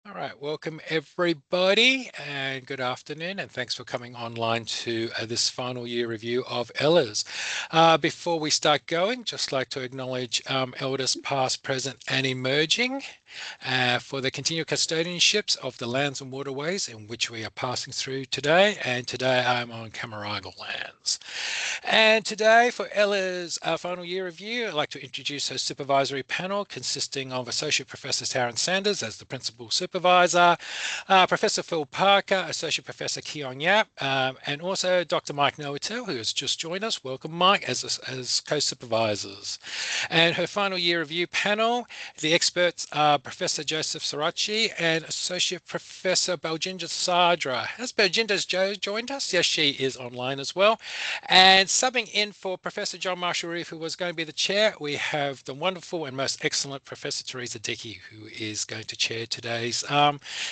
All right, welcome everybody, and good afternoon, and thanks for coming online to this final year review of Elders. Before we start going, just like to acknowledge Elders past, present, and emerging for the continued custodianships of the lands and waterways in which we are passing through today. And today I'm on Camaragal lands. And today for Ella's final year review, I'd like to introduce her supervisory panel consisting of Associate Professor Taryn Sanders as the Principal Supervisor, Professor Phil Parker, Associate Professor Keon Yap, and also Dr. Mike Noatel, who has just joined us. Welcome, Mike, as co-supervisors. And her final year review panel, the experts are Professor Joseph Sarachi and Associate Professor Baljinder Sadra. Has Baljinder joined us? Yes, she is online as well. And subbing in for Professor John Marshall Reeve, who was going to be the chair, we have the wonderful and most excellent Professor Teresa Dickey, who is going to chair today's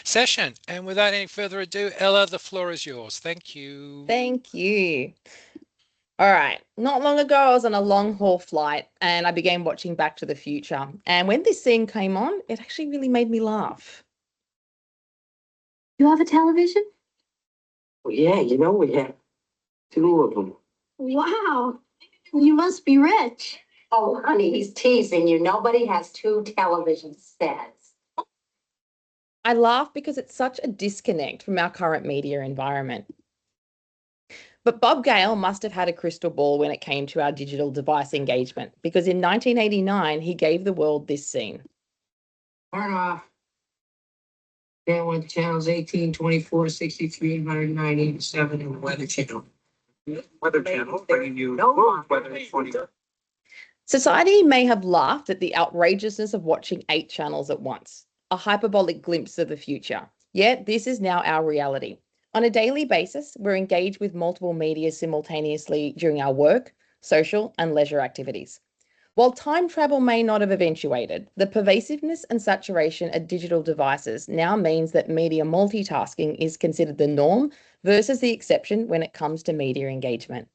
session. And without any further ado, Ella, the floor is yours. Thank you. Thank you. All right. Not long ago, I was on a long haul flight and I began watching Back to the Future. And when this scene came on, it actually really made me laugh. You have a television? Well, yeah, we have two of them. Wow. You must be rich. Oh, honey, he's teasing you. Nobody has two television sets. I laugh because it's such a disconnect from our current media environment. But Bob Gale must have had a crystal ball when it came to our digital device engagement, because in 1989, he gave the world this scene. Turn off. Then went channels 18, 24, 63, 109, 87, and the Weather Channel. Weather Channel bringing you weather 20. Society may have laughed at the outrageousness of watching 8 channels at once, a hyperbolic glimpse of the future. Yet this is now our reality. On a daily basis, we're engaged with multiple media simultaneously during our work, social, and leisure activities. While time travel may not have eventuated, the pervasiveness and saturation of digital devices now means that media multitasking is considered the norm versus the exception when it comes to media engagement.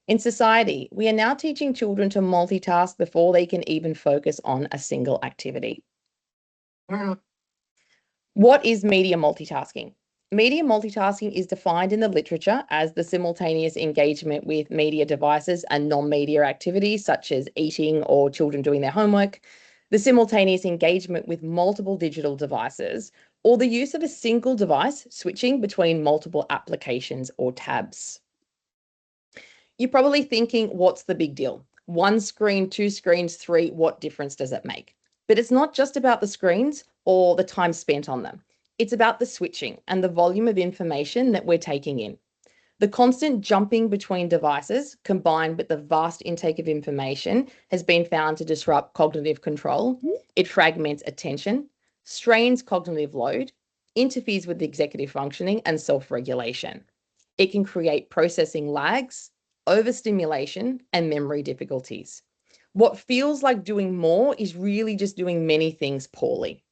In society, we are now teaching children to multitask before they can even focus on a single activity. What is media multitasking? Media multitasking is defined in the literature as the simultaneous engagement with media devices and non-media activities such as eating or children doing their homework, the simultaneous engagement with multiple digital devices, or the use of a single device switching between multiple applications or tabs. You're probably thinking, what's the big deal? 1 screen, 2 screens, 3, what difference does it make? But it's not just about the screens or the time spent on them. It's about the switching and the volume of information that we're taking in. The constant jumping between devices, combined with the vast intake of information, has been found to disrupt cognitive control. It fragments attention, strains cognitive load, interferes with executive functioning and self-regulation. It can create processing lags, overstimulation, and memory difficulties. What feels like doing more is really just doing many things poorly.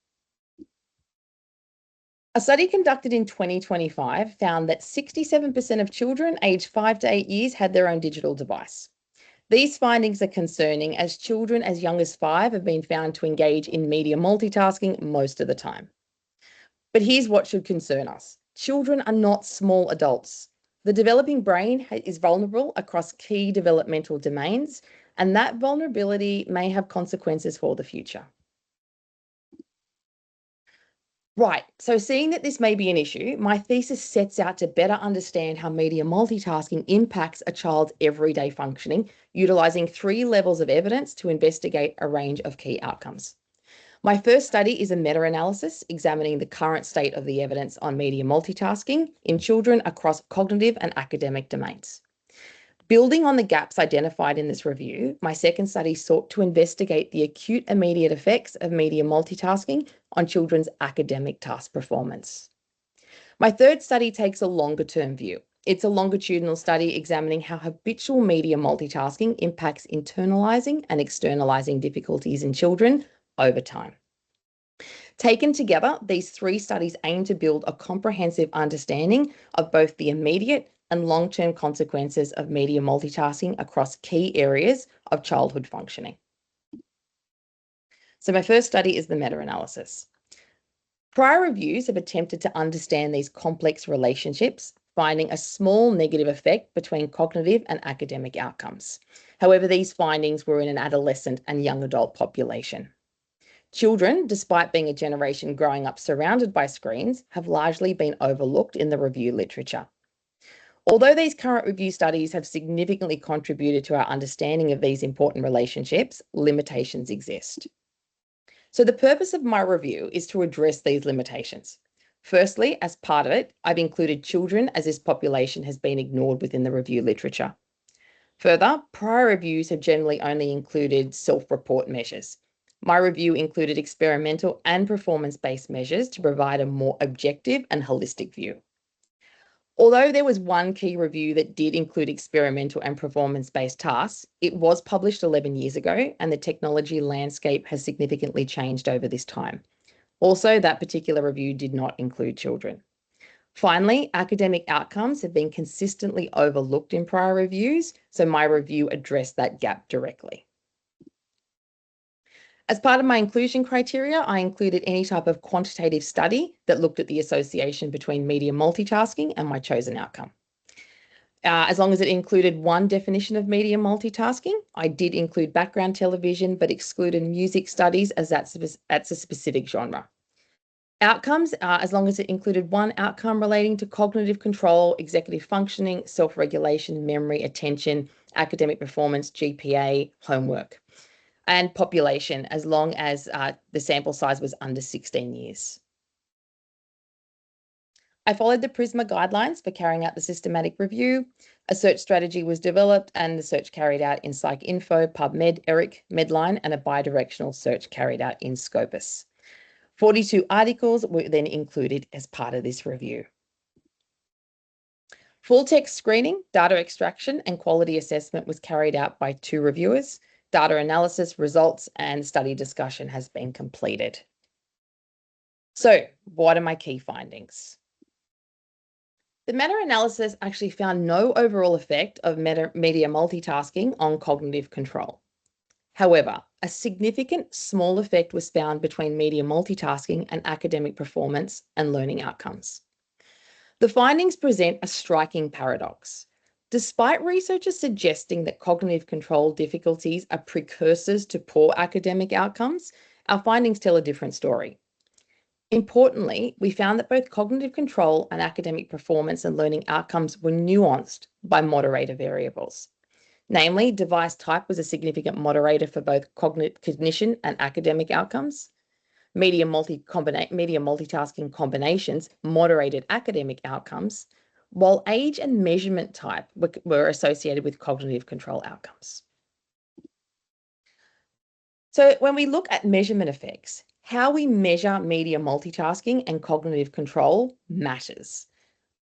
A study conducted in 2025 found that 67% of children aged 5 to 8 years had their own digital device. These findings are concerning as children as young as 5 have been found to engage in media multitasking most of the time. But here's what should concern us. Children are not small adults. The developing brain is vulnerable across key developmental domains, and that vulnerability may have consequences for the future. Right, so seeing that this may be an issue, my thesis sets out to better understand how media multitasking impacts a child's everyday functioning, utilising 3 levels of evidence to investigate a range of key outcomes. My first study is a meta-analysis examining the current state of the evidence on media multitasking in children across cognitive and academic domains. Building on the gaps identified in this review, my second study sought to investigate the acute immediate effects of media multitasking on children's academic task performance. My third study takes a longer-term view. It's a longitudinal study examining how habitual media multitasking impacts internalizing and externalizing difficulties in children over time. Taken together, these 3 studies aim to build a comprehensive understanding of both the immediate and long-term consequences of media multitasking across key areas of childhood functioning. So my first study is the meta-analysis. Prior reviews have attempted to understand these complex relationships, finding a small negative effect between cognitive and academic outcomes. However, these findings were in an adolescent and young adult population. Children, despite being a generation growing up surrounded by screens, have largely been overlooked in the review literature. Although these current review studies have significantly contributed to our understanding of these important relationships, limitations exist. So the purpose of my review is to address these limitations. Firstly, as part of it, I've included children as this population has been ignored within the review literature. Further, prior reviews have generally only included self-report measures. My review included experimental and performance-based measures to provide a more objective and holistic view. Although there was one key review that did include experimental and performance-based tasks, it was published 11 years ago, and the technology landscape has significantly changed over this time. Also, that particular review did not include children. Finally, academic outcomes have been consistently overlooked in prior reviews, so my review addressed that gap directly. As part of my inclusion criteria, I included any type of quantitative study that looked at the association between media multitasking and my chosen outcome. As long as it included one definition of media multitasking, I did include background television, but excluded music studies as that's a specific genre. Outcomes, as long as it included one outcome relating to cognitive control, executive functioning, self-regulation, memory, attention, academic performance, GPA, homework. And population, as long as the sample size was under 16 years. I followed the PRISMA guidelines for carrying out the systematic review. A search strategy was developed and the search carried out in PsycInfo, PubMed, ERIC, Medline, and a bidirectional search carried out in Scopus. 42 articles were then included as part of this review. Full text screening, data extraction, and quality assessment was carried out by 2 reviewers. Data analysis, results, and study discussion has been completed. So, what are my key findings? The meta-analysis actually found no overall effect of media multitasking on cognitive control. However, a significant small effect was found between media multitasking and academic performance and learning outcomes. The findings present a striking paradox. Despite researchers suggesting that cognitive control difficulties are precursors to poor academic outcomes, our findings tell a different story. Importantly, we found that both cognitive control and academic performance and learning outcomes were nuanced by moderator variables. Namely, device type was a significant moderator for both cognition and academic outcomes. Media multitasking combinations moderated academic outcomes, while age and measurement type were associated with cognitive control outcomes. So when we look at measurement effects, how we measure media multitasking and cognitive control matters.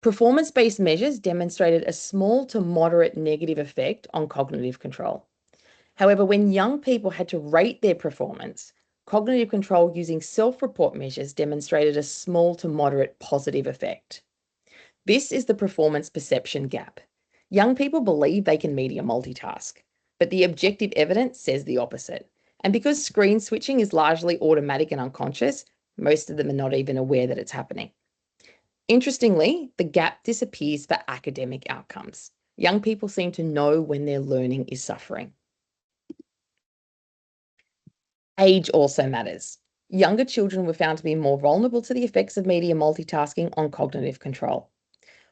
Performance-based measures demonstrated a small to moderate negative effect on cognitive control. However, when young people had to rate their performance, cognitive control using self-report measures demonstrated a small to moderate positive effect. This is the performance perception gap. Young people believe they can media multitask, but the objective evidence says the opposite. And because screen switching is largely automatic and unconscious, most of them are not even aware that it's happening. Interestingly, the gap disappears for academic outcomes. Young people seem to know when their learning is suffering. Age also matters. Younger children were found to be more vulnerable to the effects of media multitasking on cognitive control.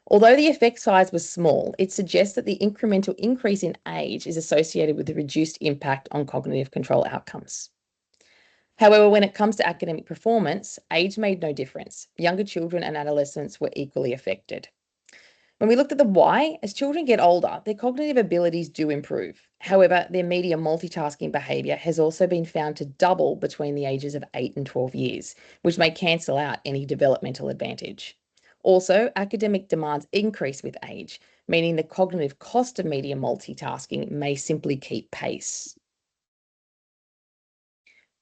Although the effect size was small, it suggests that the incremental increase in age is associated with the reduced impact on cognitive control outcomes. However, when it comes to academic performance, age made no difference. Younger children and adolescents were equally affected. When we looked at the why, as children get older, their cognitive abilities do improve. However, their media multitasking behaviour has also been found to double between the ages of 8 and 12 years, which may cancel out any developmental advantage. Also, academic demands increase with age, meaning the cognitive cost of media multitasking may simply keep pace.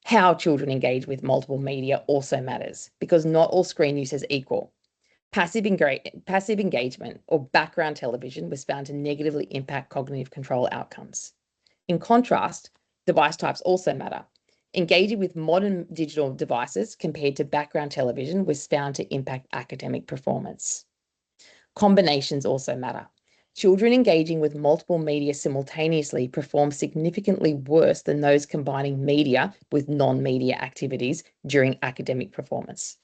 How children engage with multiple media also matters, because not all screen use is equal. Passive engagement or background television was found to negatively impact cognitive control outcomes. In contrast, device types also matter. Engaging with modern digital devices compared to background television was found to impact academic performance. Combinations also matter. Children engaging with multiple media simultaneously perform significantly worse than those combining media with non-media activities during academic performance.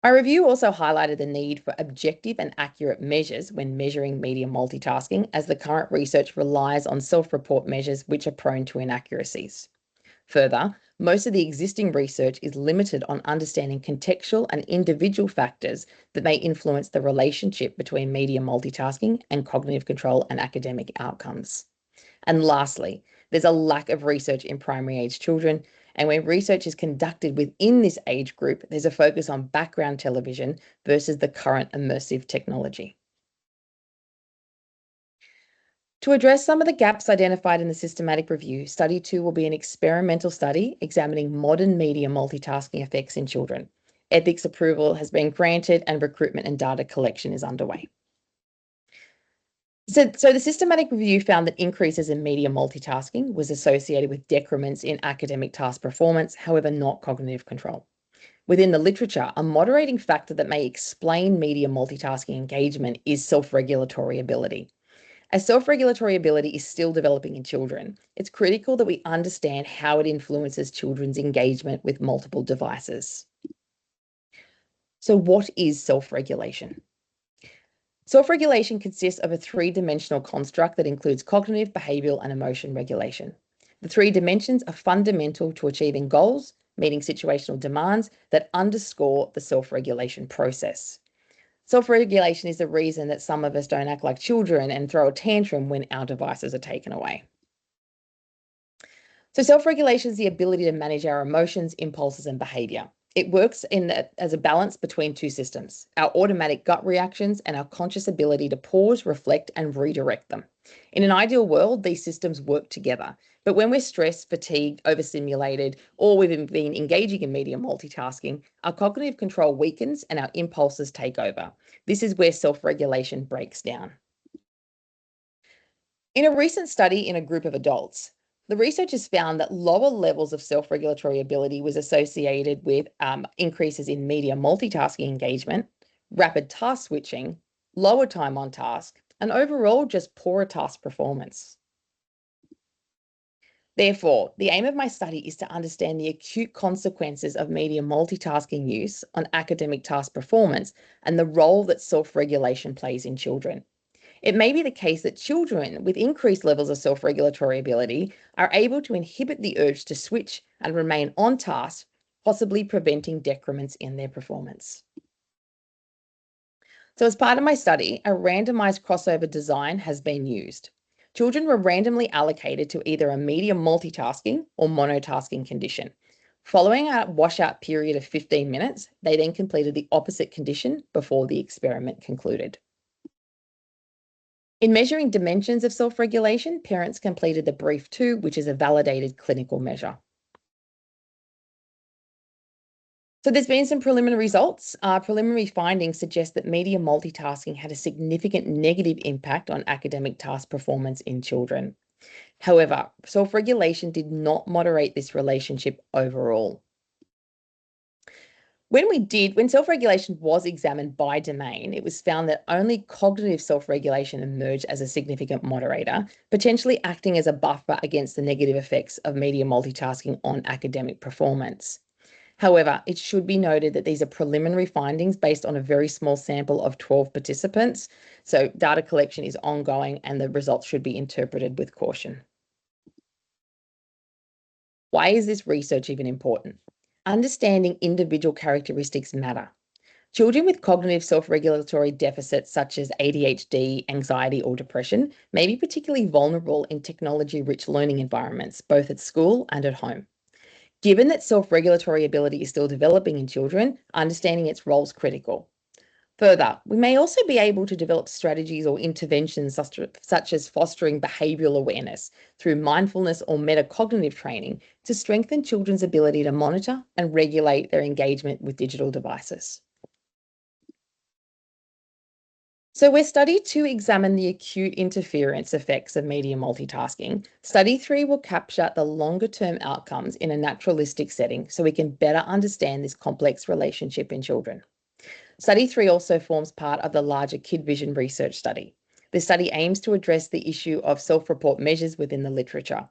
My review also highlighted the need for objective and accurate measures when measuring media multitasking, as the current research relies on self-report measures which are prone to inaccuracies. Further, most of the existing research is limited on understanding contextual and individual factors that may influence the relationship between media multitasking and cognitive control and academic outcomes. And lastly, there's a lack of research in primary age children, and when research is conducted within this age group, there's a focus on background television versus the current immersive technology. To address some of the gaps identified in the systematic review, Study 2 will be an experimental study examining modern media multitasking effects in children. Ethics approval has been granted and recruitment and data collection is underway. So the systematic review found that increases in media multitasking was associated with decrements in academic task performance, however, not cognitive control. Within the literature, a moderating factor that may explain media multitasking engagement is self-regulatory ability. As self-regulatory ability is still developing in children, it's critical that we understand how it influences children's engagement with multiple devices. So what is self-regulation? Self-regulation consists of a three-dimensional construct that includes cognitive, behavioral, and emotion regulation. The three dimensions are fundamental to achieving goals, meeting situational demands that underscore the self-regulation process. Self-regulation is the reason that some of us don't act like children and throw a tantrum when our devices are taken away. So self-regulation is the ability to manage our emotions, impulses, and behavior. It works as a balance between two systems, our automatic gut reactions and our conscious ability to pause, reflect, and redirect them. In an ideal world, these systems work together. But when we're stressed, fatigued, overstimulated, or we've been engaging in media multitasking, our cognitive control weakens and our impulses take over. This is where self-regulation breaks down. In a recent study in a group of adults, the researchers found that lower levels of self-regulatory ability was associated with increases in media multitasking engagement, rapid task switching, lower time on task, and overall just poorer task performance. Therefore, the aim of my study is to understand the acute consequences of media multitasking use on academic task performance and the role that self-regulation plays in children. It may be the case that children with increased levels of self-regulatory ability are able to inhibit the urge to switch and remain on task, possibly preventing decrements in their performance. So as part of my study, a randomized crossover design has been used. Children were randomly allocated to either a media multitasking or monotasking condition. Following a washout period of 15 minutes, they then completed the opposite condition before the experiment concluded. In measuring dimensions of self-regulation, parents completed the Brief 2, which is a validated clinical measure. So there's been some preliminary results. Preliminary findings suggest that media multitasking had a significant negative impact on academic task performance in children. However, self-regulation did not moderate this relationship overall. When self-regulation was examined by domain, it was found that only cognitive self-regulation emerged as a significant moderator, potentially acting as a buffer against the negative effects of media multitasking on academic performance. However, it should be noted that these are preliminary findings based on a very small sample of 12 participants, so data collection is ongoing and the results should be interpreted with caution. Why is this research even important? Understanding individual characteristics matter. Children with cognitive self-regulatory deficits such as ADHD, anxiety, or depression may be particularly vulnerable in technology-rich learning environments, both at school and at home. Given that self-regulatory ability is still developing in children, understanding its role is critical. Further, we may also be able to develop strategies or interventions such as fostering behavioural awareness through mindfulness or metacognitive training to strengthen children's ability to monitor and regulate their engagement with digital devices. So we're study 2 examine the acute interference effects of media multitasking. Study 3 will capture the longer term outcomes in a naturalistic setting so we can better understand this complex relationship in children. Study 3 also forms part of the larger Kid Vision research study. This study aims to address the issue of self-report measures within the literature.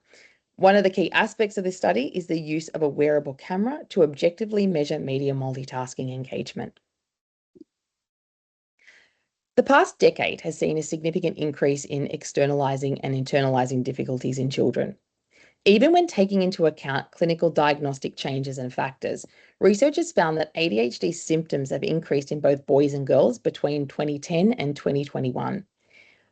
One of the key aspects of this study is the use of a wearable camera to objectively measure media multitasking engagement. The past decade has seen a significant increase in externalizing and internalizing difficulties in children. Even when taking into account clinical diagnostic changes and factors, researchers found that ADHD symptoms have increased in both boys and girls between 2010 and 2021.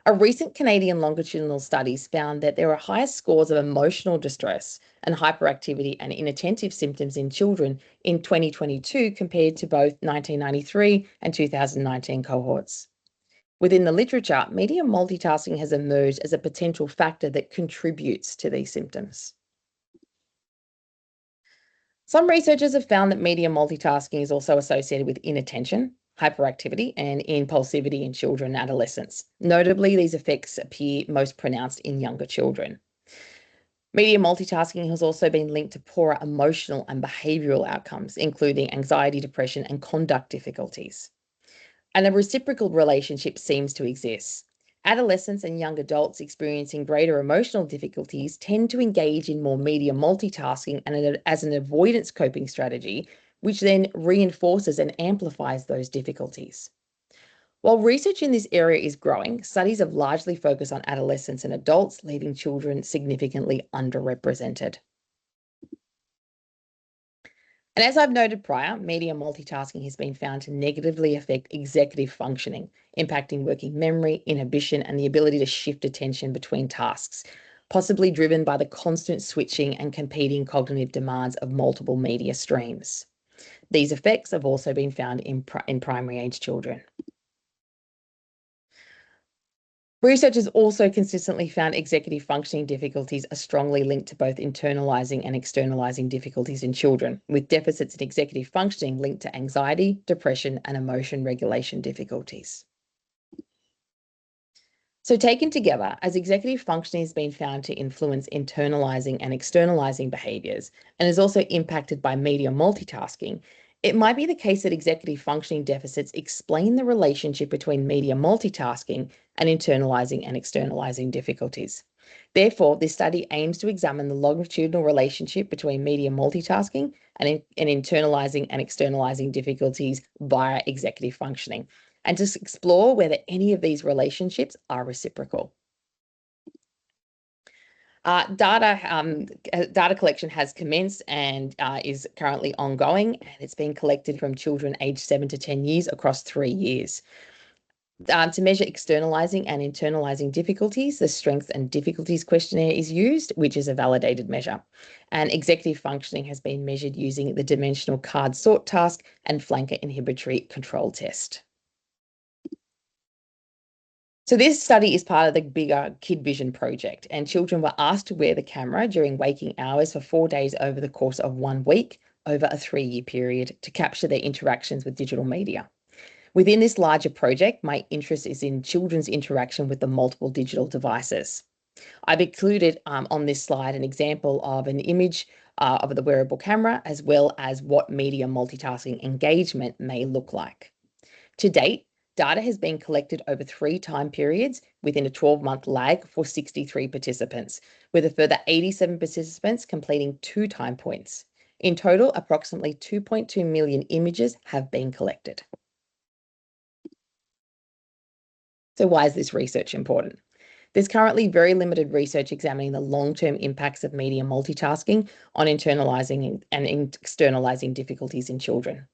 A recent Canadian longitudinal studies found that there are higher scores of emotional distress and hyperactivity and inattentive symptoms in children in 2022 compared to both 1993 and 2019 cohorts. Within the literature, media multitasking has emerged as a potential factor that contributes to these symptoms. Some researchers have found that media multitasking is also associated with inattention, hyperactivity, and impulsivity in children and adolescents. Notably, these effects appear most pronounced in younger children. Media multitasking has also been linked to poorer emotional and behavioural outcomes, including anxiety, depression, and conduct difficulties. And a reciprocal relationship seems to exist. Adolescents and young adults experiencing greater emotional difficulties tend to engage in more media multitasking and as an avoidance coping strategy, which then reinforces and amplifies those difficulties. While research in this area is growing, studies have largely focused on adolescents and adults, leaving children significantly underrepresented. And as I've noted prior, media multitasking has been found to negatively affect executive functioning, impacting working memory, inhibition, and the ability to shift attention between tasks, possibly driven by the constant switching and competing cognitive demands of multiple media streams. These effects have also been found in primary age children. Researchers also consistently found executive functioning difficulties are strongly linked to both internalizing and externalizing difficulties in children, with deficits in executive functioning linked to anxiety, depression, and emotion regulation difficulties. So taken together, as executive functioning has been found to influence internalizing and externalizing behaviors and is also impacted by media multitasking, it might be the case that executive functioning deficits explain the relationship between media multitasking and internalizing and externalizing difficulties. Therefore, this study aims to examine the longitudinal relationship between media multitasking and internalizing and externalizing difficulties via executive functioning, and to explore whether any of these relationships are reciprocal. Data collection has commenced and is currently ongoing, and it's being collected from children aged 7 to 10 years across 3 years. To measure externalizing and internalizing difficulties, the Strengths and Difficulties Questionnaire is used, which is a validated measure. And executive functioning has been measured using the dimensional card sort task and flanker inhibitory control test. So this study is part of the bigger Kid Vision project, and children were asked to wear the camera during waking hours for 4 days over the course of 1 week over a 3-year period to capture their interactions with digital media. Within this larger project, my interest is in children's interaction with the multiple digital devices. I've included on this slide an example of an image of the wearable camera, as well as what media multitasking engagement may look like. To date, data has been collected over 3 time periods within a 12-month lag for 63 participants, with a further 87 participants completing 2 time points. In total, approximately 2.2 million images have been collected. So why is this research important? There's currently very limited research examining the long-term impacts of media multitasking on internalizing and externalizing difficulties in children.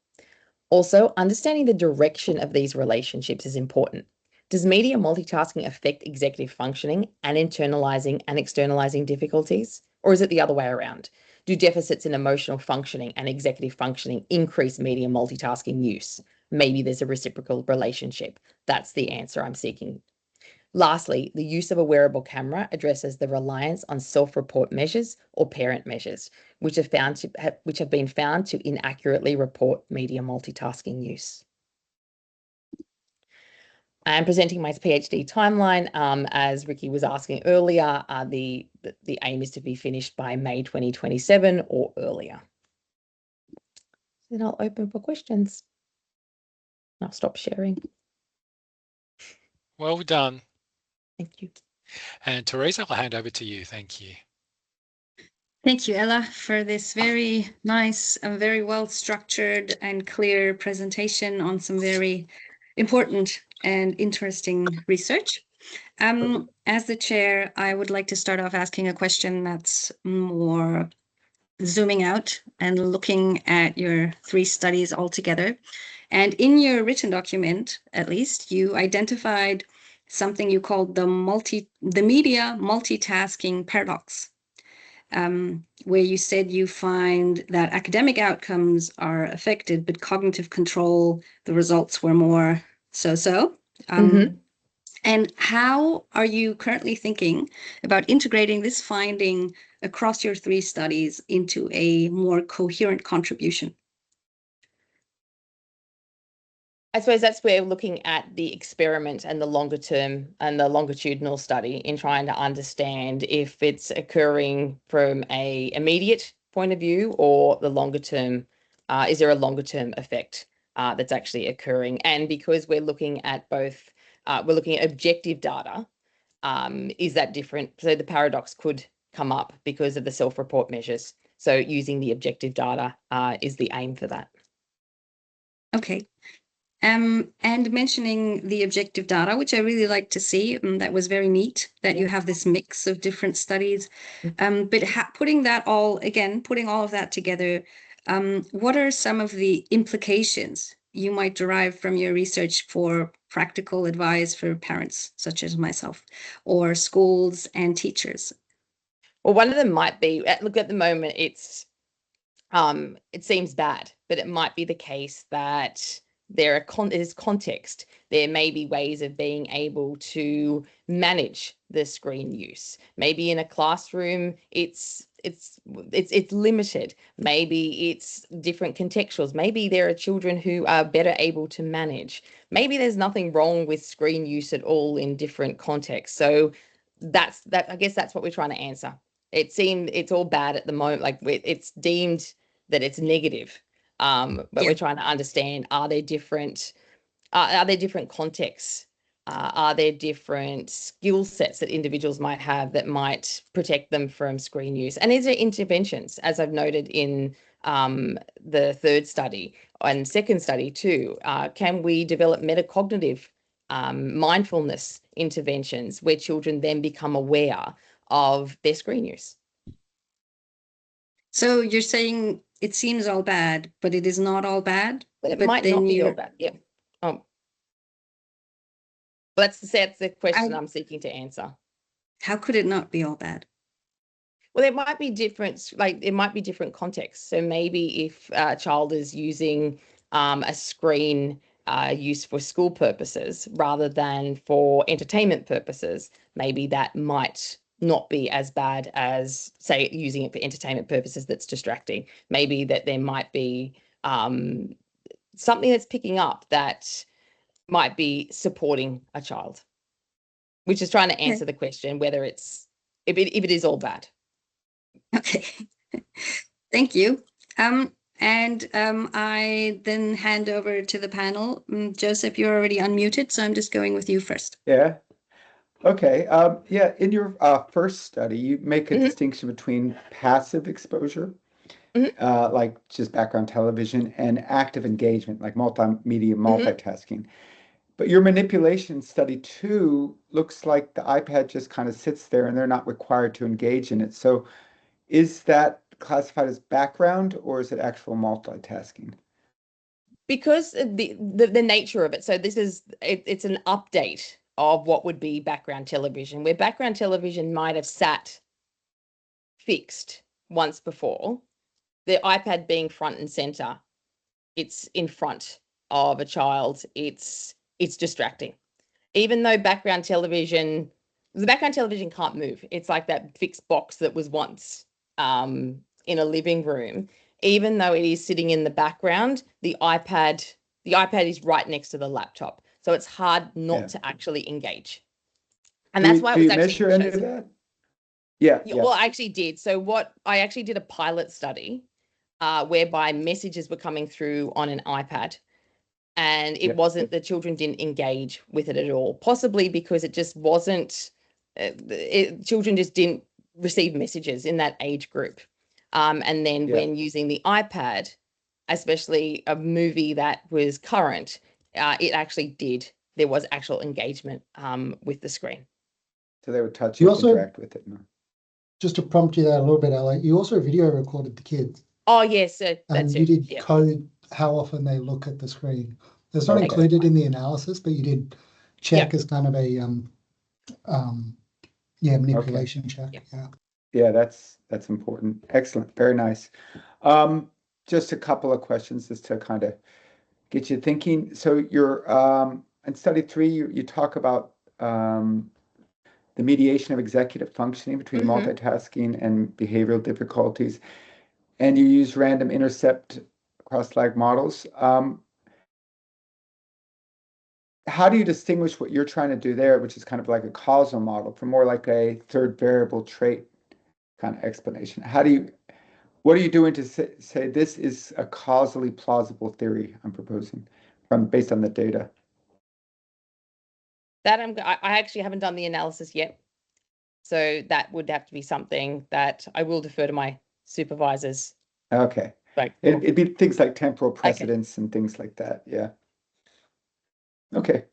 Also, understanding the direction of these relationships is important. Does media multitasking affect executive functioning and internalizing and externalizing difficulties? Or is it the other way around? Do deficits in emotional functioning and executive functioning increase media multitasking use? Maybe there's a reciprocal relationship. That's the answer I'm seeking. Lastly, the use of a wearable camera addresses the reliance on self-report measures or parent measures, which have been found to inaccurately report media multitasking use. I'm presenting my PhD timeline. As Ricky was asking earlier, the aim is to be finished by May 2027 or earlier. Then I'll open for questions. I'll stop sharing. Well done. Thank you. And Teresa, I'll hand over to you. Thank you. Thank you, Ella, for this very nice and very well structured and clear presentation on some very important and interesting research. As the chair, I would like to start off asking a question that's more zooming out and looking at your 3 studies altogether. And in your written document, at least, you identified something you called the media multitasking paradox, where you said you find that academic outcomes are affected, but cognitive control, the results were more so-so. And how are you currently thinking about integrating this finding across your 3 studies into a more coherent contribution? I suppose that's where we're looking at the experiment and the longer term and the longitudinal study in trying to understand if it's occurring from a immediate point of view or the longer term. Is there a longer term effect that's actually occurring? And because we're looking at both, we're looking at objective data, is that different? So the paradox could come up because of the self-report measures. So using the objective data is the aim for that. Okay. And mentioning the objective data, which I really like to see, that was very neat that you have this mix of different studies. But putting all of that together, what are some of the implications you might derive from your research for practical advice for parents such as myself, or schools and teachers? Well, one of them might be, look, at the moment, it seems bad, but it might be the case that there is context. There may be ways of being able to manage the screen use. Maybe in a classroom, it's limited. Maybe it's different contextuals. Maybe there are children who are better able to manage. Maybe there's nothing wrong with screen use at all in different contexts. So that's I guess that's what we're trying to answer. It seems it's all bad at the moment. Like it's deemed that it's negative. But we're trying to understand, are there different contexts? Are there different skill sets that individuals might have that might protect them from screen use? And is there interventions, as I've noted in the 3rd study and 2nd study too? Can we develop metacognitive mindfulness interventions where children then become aware of their screen use? So you're saying it seems all bad, but it is not all bad? But it might not be all bad. Yeah. That's the question I'm seeking to answer. How could it not be all bad? Well, there might be different, it might be different contexts. So maybe if a child is using a screen used for school purposes rather than for entertainment purposes, maybe that might not be as bad as, say, using it for entertainment purposes that's distracting. Maybe that there might be something that's picking up that might be supporting a child, which is trying to answer the question whether if it is all bad. Okay. Thank you. I then hand over to the panel. Joseph, you're already unmuted, so I'm just going with you first. Yeah. Okay. In your first study, you make a distinction between passive exposure, like just background television, and active engagement, like multimedia multitasking. But your manipulation study 2 looks like the iPad just kind of sits there and they're not required to engage in it. So is that classified as background or is it actual multitasking? Because the nature of it. So this is, it's an update of what would be background television, where background television might have sat fixed once before. The iPad being front and center, it's in front of a child, it's distracting. Even though the background television can't move. It's like that fixed box that was once in a living room. Even though it is sitting in the background, the iPad is right next to the laptop. So So it's hard not Yeah. to actually engage. And Do that's we- why do it was you actually measure any of chosen. that? Yeah, Yeah, yeah. well, I actually did. So I actually did a pilot study whereby messages were coming through on an iPad, and it Yeah. wasn't, the children didn't engage with it at all, possibly because it just wasn't, children just didn't receive messages in that age group. And then Yeah. when using the iPad, especially a movie that was current, it actually did. There was actual engagement with the screen. So they would touch You it, also- interact with it. No? Just to prompt you that a little bit, Ella, you also video recorded the kids, Oh, yes, that's and it. you did Yeah. code how often they look at the screen. It's not Okay. included in the analysis, but you did check as kind of a manipulation check. Yeah. Yeah. Yeah, that's important. Excellent. Very nice. Just a couple of questions just to kind of get you thinking. So you're in study 3, you talk about the mediation of executive functioning between multitasking and behavioral difficulties, and you use random intercept cross-lag models. How do you distinguish what you're trying to do there, which is kind of like a causal model, from more like a third variable trait kind of explanation? What are you doing to say this is a causally plausible theory I'm proposing based on the data? That I actually haven't done the analysis yet. So that would have to be something that I will defer to my supervisors. Okay. Like, It'd be things like temporal precedence and things like that. Yeah. Okay.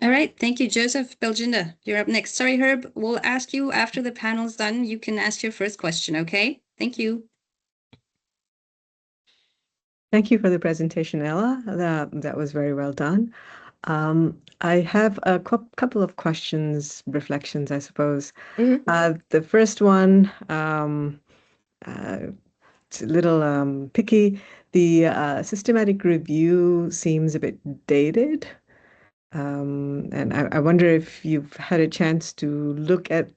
All right, thank you, Joseph. Belginda, you're up next. Sorry, Herb, we'll ask you after the panel's done. You can ask your first question, okay? Thank you. Thank you for the presentation, Ella. That was very well done. I have a couple of questions, reflections, I suppose. The first one, it's a little picky. The systematic review seems a bit dated. And I wonder if you've had a chance to look at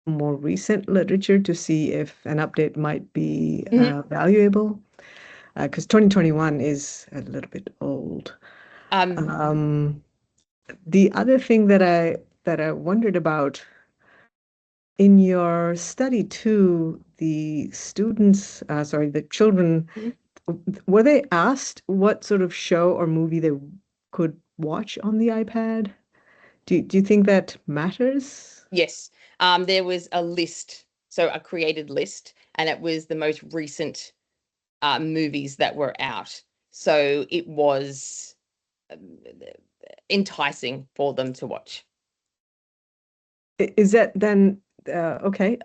more recent literature to see if an update might be valuable. Because 2021 is a little bit old. The other thing that I wondered about, in your study too, the students, the children, were they asked what sort of show or movie they could watch on the iPad? Do you think that matters? Yes. There was a list, so a created list, and it was the most recent movies that were out. So it was enticing for them to watch. Is that then okay?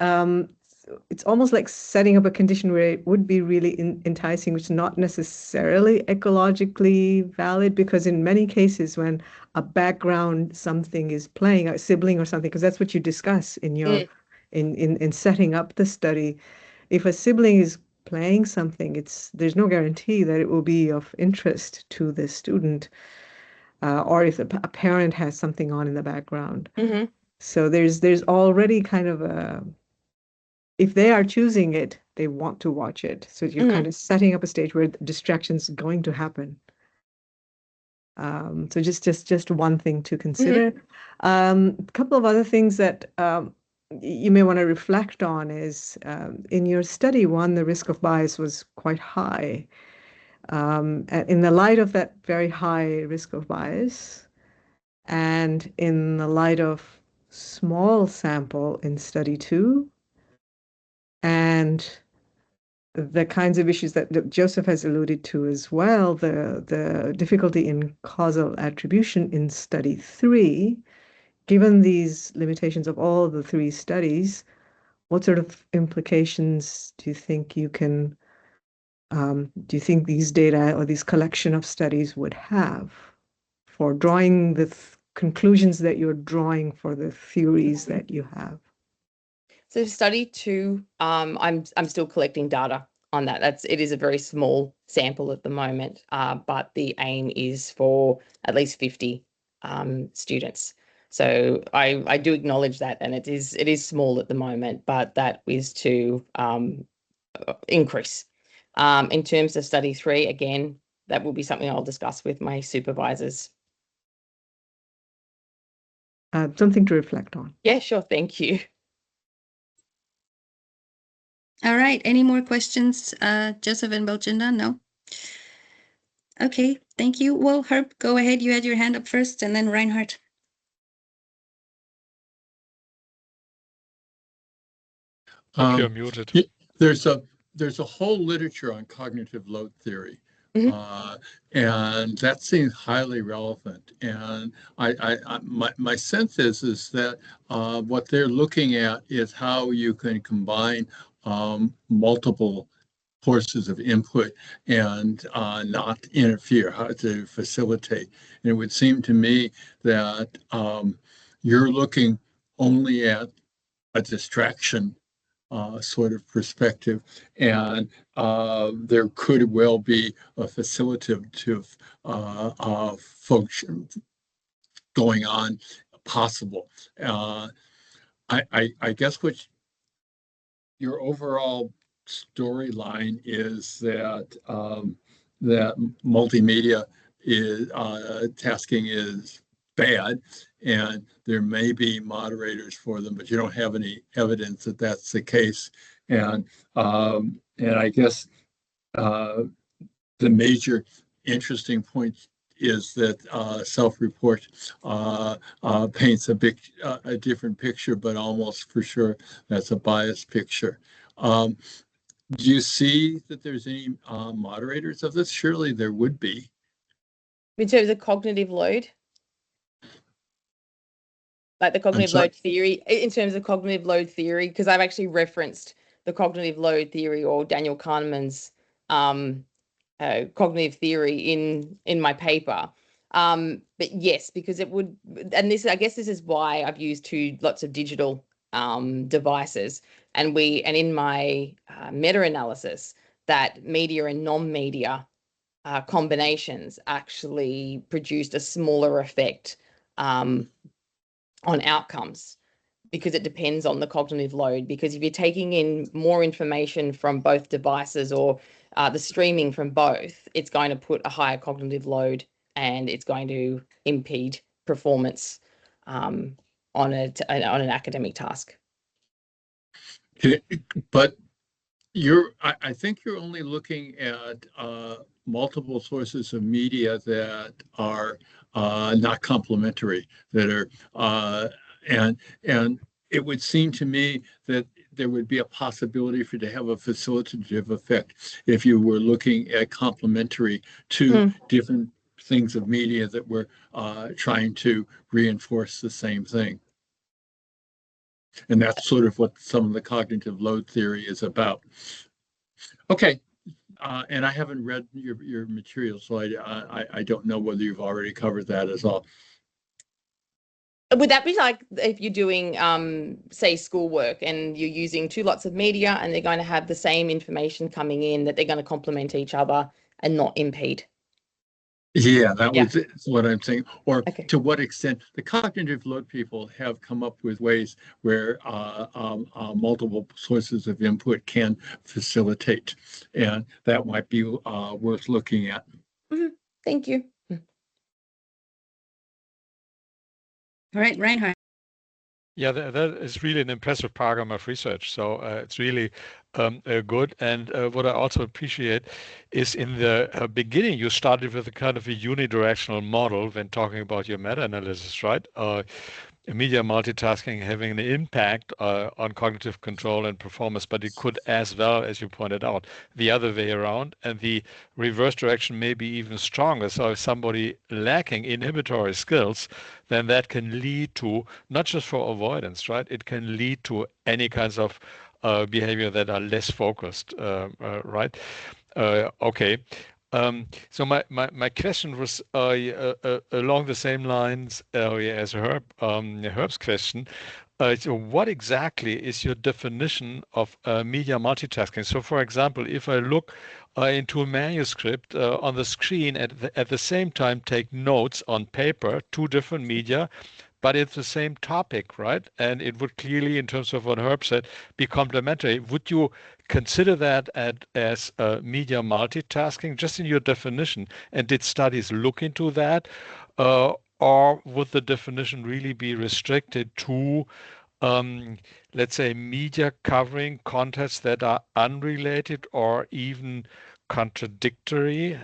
It's almost like setting up a condition where it would be really enticing, which is not necessarily ecologically valid, because in many cases when a background something is playing, a sibling or something, because that's what you discuss in your in setting up the study. If a sibling is playing something, there's no guarantee that it will be of interest to the student, or if a parent has something on in the background. So there's already kind of if they are choosing it, they want to watch it. So you're kind of setting up a stage where distraction's going to happen. So just one thing to consider. A couple of other things that you may want to reflect on is in your study, one, the risk of bias was quite high. In the light of that very high risk of bias, and in the light of small sample in study 2, and the kinds of issues that Joseph has alluded to as well, the difficulty in causal attribution in study 3, given these limitations of all the 3 studies, what sort of implications do you think do you think these data or this collection of studies would have for drawing the conclusions that you're drawing for the theories that you have? So study 2, I'm still collecting data on that. It is a very small sample at the moment, but the aim is for at least 50 students. So I do acknowledge that, and it is small at the moment, but that is to increase. In terms of study 3, again, that will be something I'll discuss with my supervisors. Something to reflect on. Yeah, sure. Thank you. All right. Any more questions, Joseph and Belchinda? No? Okay. Thank you. Well, Herb, go ahead. You had your hand up first, and then Reinhard. You're muted. There's a whole literature on cognitive load theory. And that seems highly relevant. And my sense is that what they're looking at is how you can combine multiple sources of input and not interfere, how to facilitate. And it would seem to me that you're looking only at a distraction sort of perspective, and there could well be a facilitative function going on possible. I guess what your overall storyline is that that multimedia is tasking is bad, and there may be moderators for them, but you don't have any evidence that that's the case. And I guess the major interesting point is that self-report paints a different picture, but almost for sure that's a biased picture. Do you see that there's any moderators of this? Surely there would be. In terms of cognitive load? Like the cognitive load theory, in terms of cognitive load theory, because I've actually referenced the cognitive load theory or Daniel Kahneman's cognitive theory in my paper. But yes, because it would, and this, I guess this is why I've used lots of digital devices, and in my meta-analysis that media and non-media combinations actually produced a smaller effect on outcomes, because it depends on the cognitive load. Because if you're taking in more information from both devices or the streaming from both, it's going to put a higher cognitive load and it's going to impede performance on an academic task. But I think you're only looking at multiple sources of media that are not complementary, that are and it would seem to me that there would be a possibility for to have a facilitative effect if you were looking at complementary to different things of media that were trying to reinforce the same thing. And that's sort of what some of the cognitive load theory is about. Okay, and I haven't read your material, so I don't know whether you've already covered that as well. Would that be like if you're doing, say, schoolwork and you're using two lots of media and they're going to have the same information coming in, that they're going to complement each other and not impede? Yeah, that was what I'm saying. Or to what extent the cognitive load people have come up with ways where multiple sources of input can facilitate, and that might be worth looking at. Thank you. All right, Reinhard. Yeah, that is really an impressive program of research. So it's really good. And what I also appreciate is in the beginning, you started with a kind of a unidirectional model when talking about your meta-analysis, right? Media multitasking having an impact on cognitive control and performance, but it could as well, as you pointed out, the other way around, and the reverse direction may be even stronger. So if somebody lacking inhibitory skills, then that can lead to, not just for avoidance, right? It can lead to any kinds of behavior that are less focused, right? Okay. So my question was along the same lines as Herb's question. So what exactly is your definition of media multitasking? So, for example, if I look into a manuscript on the screen at the same time take notes on paper, two different media, but it's the same topic, right? And it would clearly, in terms of what Herb said, be complementary. Would you consider that as media multitasking, just in your definition? And did studies look into that? Or would the definition really be restricted to, let's say, media covering contexts that are unrelated or even contradictory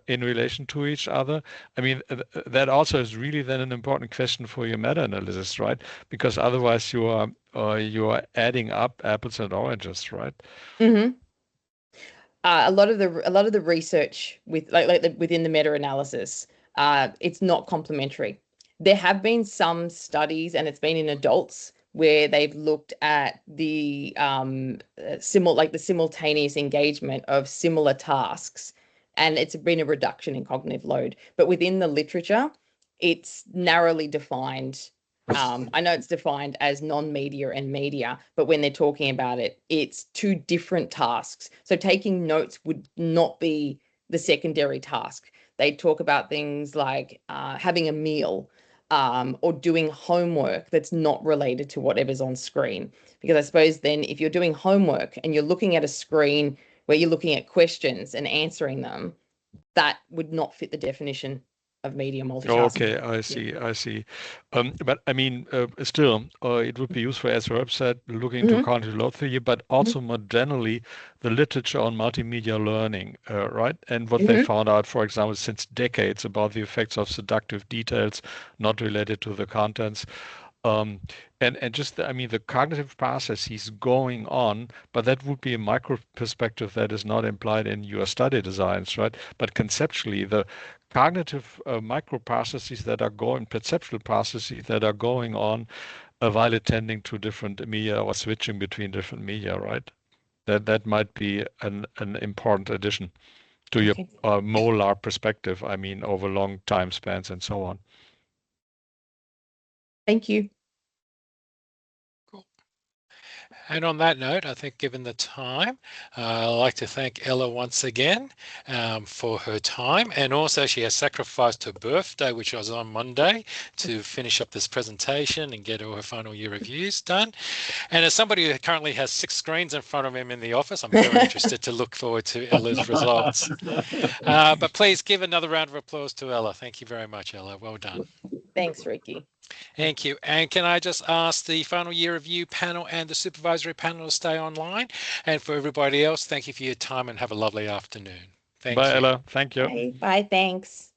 in relation to each other? I mean, that also is really then an important question for your meta-analysis, right? Because otherwise you are adding up apples and oranges, right? Mm-hmm. A lot of the research with within the meta-analysis, it's not complementary. There have been some studies, and it's been in adults, where they've looked at the the simultaneous engagement of similar tasks, and it's been a reduction in cognitive load. But within the literature, it's narrowly defined. I know it's defined as non-media and media, but when they're talking about it, it's two different tasks. So taking notes would not be the secondary task. They talk about things like having a meal, or doing homework that's not related to whatever's on screen. Because I suppose then if you're doing homework and you're looking at a screen where you're looking at questions and answering them, that would not fit the definition of media multitasking. Okay, I see. But I mean, still, it would be useful, as Herb said, looking into cognitive load theory, but also more generally, the literature on multimedia learning, right? And what they found out, for example, since decades about the effects of seductive details not related to the contents. And just, I mean, the cognitive processes going on, but that would be a micro perspective that is not implied in your study designs, right? But conceptually, the cognitive microprocesses that are going, perceptual processes that are going on while attending to different media or switching between different media, right? That might be an important addition to your molar perspective. I mean, over long time spans and so on. Thank you. And on that note, I think given the time, I'd like to thank Ella once again for her time. And also she has sacrificed her birthday, which was on Monday, to finish up this presentation and get all her final year reviews done. And as somebody who currently has 6 screens in front of him in the office, I'm very interested to look forward to Ella's results. But please give another round of applause to Ella. Thank you very much, Ella. Well done. Thanks, Ricky. Thank you. And can I just ask the final year review panel and the supervisory panel to stay online? And for everybody else, thank you for your time and have a lovely afternoon. Thank you. Bye, Ella. Thank you. Bye. Thanks.